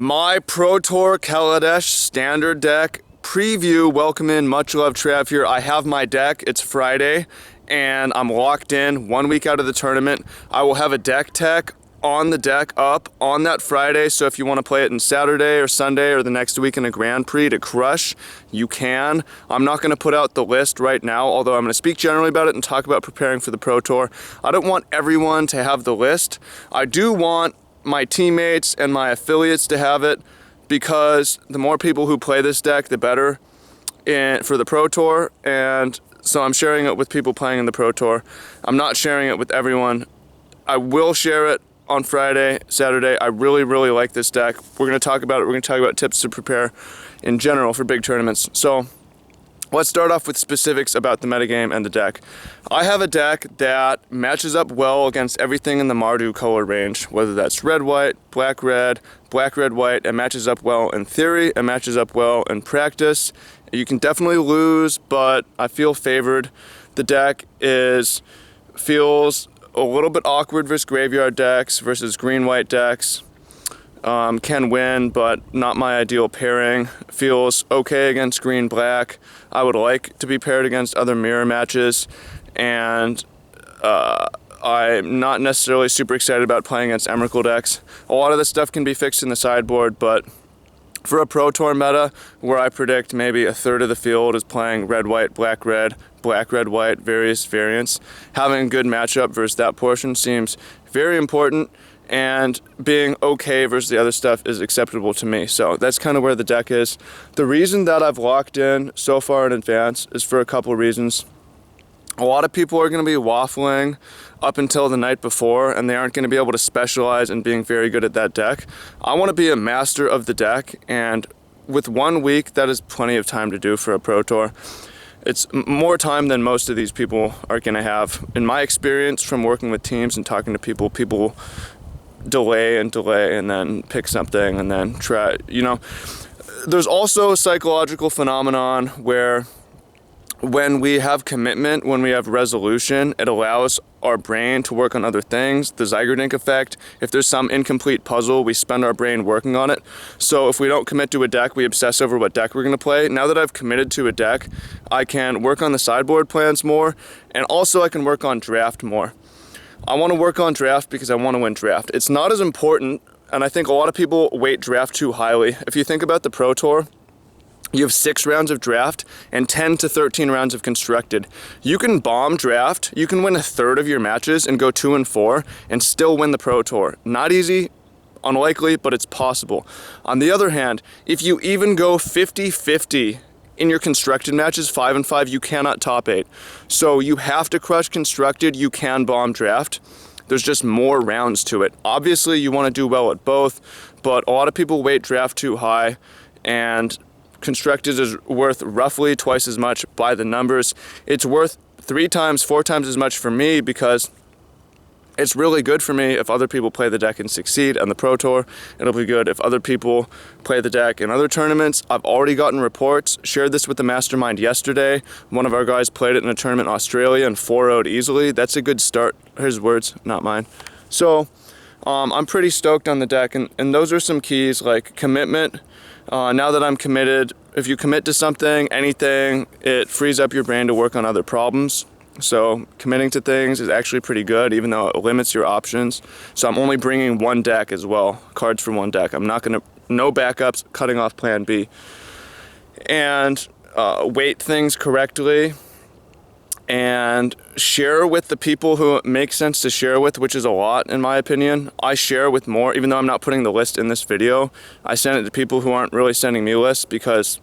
My Pro Tour Kaladesh standard deck preview. Welcome in, much love, Trav here. I have my deck. It's Friday and I'm locked in 1 week out of the tournament. I will have a deck tech on the deck up on that Friday, so if you want to play it in Saturday or Sunday or the next week in a Grand Prix to crush, you can. I'm not going to put out the list right now, although I'm going to speak generally about it and talk about preparing for the Pro Tour. I don't want everyone to have the list. I do want my teammates and my affiliates to have it, because the more people who play this deck, the better for the Pro Tour. And so I'm sharing it with people playing in the Pro Tour. I'm not sharing it with everyone. I will share it on Friday, Saturday. I really like this deck. We're going to talk about it. We're going to talk about tips to prepare in general for big tournaments. So let's start off with specifics about the metagame and the deck. I have a deck that matches up well against everything in the Mardu color range, whether that's red-white, black-red, black-red-white. It matches up well in theory. It matches up well in practice. You can definitely lose, but I feel favored. The deck feels a little bit awkward versus graveyard decks versus green-white decks. Can win, but not my ideal pairing. Feels okay against green-black. I would like to be paired against other mirror matches, and I'm not necessarily super excited about playing against Emrakul decks. A lot of this stuff can be fixed in the sideboard, but for a Pro Tour meta, where I predict maybe a third of the field is playing red-white, black-red, black-red-white, various variants, having a good matchup versus that portion seems very important, and being okay versus the other stuff is acceptable to me. So that's kind of where the deck is. The reason that I've locked in so far in advance is for a couple of reasons. A lot of people are going to be waffling up until the night before, and they aren't going to be able to specialize in being very good at that deck. I want to be a master of the deck, and with 1 week, that is plenty of time to do for a Pro Tour. It's more time than most of these people are going to have. In my experience from working with teams and talking to people delay and then pick something and then try. There's also a psychological phenomenon where when we have commitment, when we have resolution, it allows our brain to work on other things. The Zygarnik effect. If there's some incomplete puzzle, we spend our brain working on it. So if we don't commit to a deck, we obsess over what deck we're going to play. Now that I've committed to a deck, I can work on the sideboard plans more, and also I can work on draft more. I want to work on draft because I want to win draft. It's not as important, and I think a lot of people weight draft too highly. If you think about the Pro Tour, you have 6 rounds of draft and 10 to 13 rounds of constructed. You can bomb draft, you can win a third of your matches and go 2-4 and still win the Pro Tour. Not easy, unlikely, but it's possible. On the other hand, if you even go 50-50 in your constructed matches, 5-5, you cannot top 8. So you have to crush constructed, you can bomb draft. There's just more rounds to it. Obviously, you want to do well at both, but a lot of people weight draft too high, and constructed is worth roughly twice as much by the numbers. It's worth 3 times, 4 times as much for me, because it's really good for me if other people play the deck and succeed on the Pro Tour. It'll be good if other people play the deck in other tournaments. I've already gotten reports, shared this with the mastermind yesterday. One of our guys played it in a tournament in Australia and 4-0'd easily. That's a good start. His words, not mine. So I'm pretty stoked on the deck, and those are some keys, like commitment. Now that I'm committed, if you commit to something, anything, it frees up your brain to work on other problems. So committing to things is actually pretty good, even though it limits your options. So I'm only bringing 1 deck as well, cards for 1 deck. I'm not going to, no backups, cutting off plan B. And weight things correctly, and share with the people who it makes sense to share with, which is a lot in my opinion. I share with more, even though I'm not putting the list in this video. I send it to people who aren't really sending me lists, because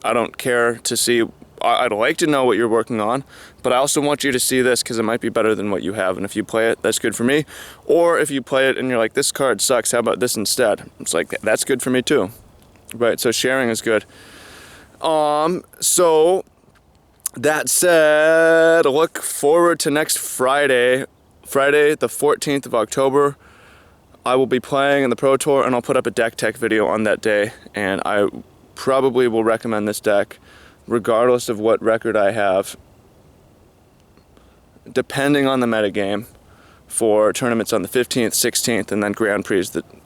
I don't care to see. I'd like to know what you're working on, but I also want you to see this because it might be better than what you have, and if you play it, that's good for me. Or if you play it and you're like, this card sucks, how about this instead? It's like, that's good for me too. Right, so sharing is good. So that said, look forward to next Friday, the 14th of October. I will be playing in the Pro Tour, and I'll put up a deck tech video on that day, and I probably will recommend this deck regardless of what record I have, depending on the metagame, for tournaments on the 15th, 16th, and then Grand Prix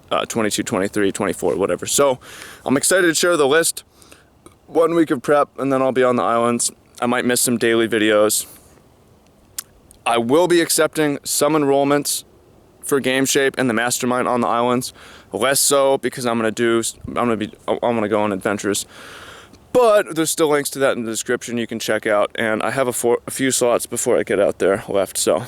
22, 23, 24, whatever. So I'm excited to share the list. 1 week of prep, and then I'll be on the islands. I might miss some daily videos. I will be accepting some enrollments for Game Shape and the Mastermind on the islands. Less so because I'm gonna go on adventures. But there's still links to that in the description you can check out, and I have a few slots before I get out there left. So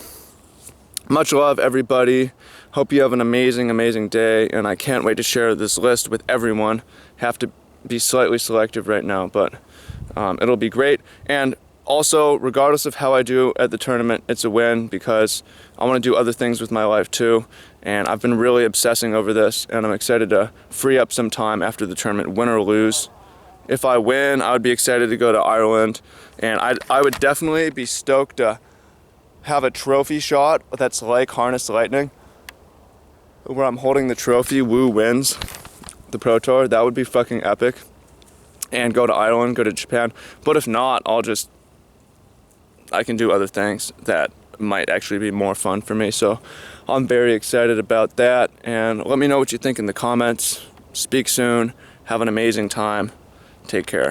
much love, everybody. Hope you have an amazing, amazing day, and I can't wait to share this list with everyone. Have to be slightly selective right now, but it'll be great. And also, regardless of how I do at the tournament, it's a win because I want to do other things with my life too. And I've been really obsessing over this, and I'm excited to free up some time after the tournament, win or lose. If I win, I would be excited to go to Ireland, and I would definitely be stoked to have a trophy shot that's like Harness Lightning, where I'm holding the trophy, Woo wins the Pro Tour. That would be fucking epic. And go to Ireland, go to Japan. But if not, I can do other things that might actually be more fun for me. So I'm very excited about that. And let me know what you think in the comments. Speak soon. Have an amazing time. Take care.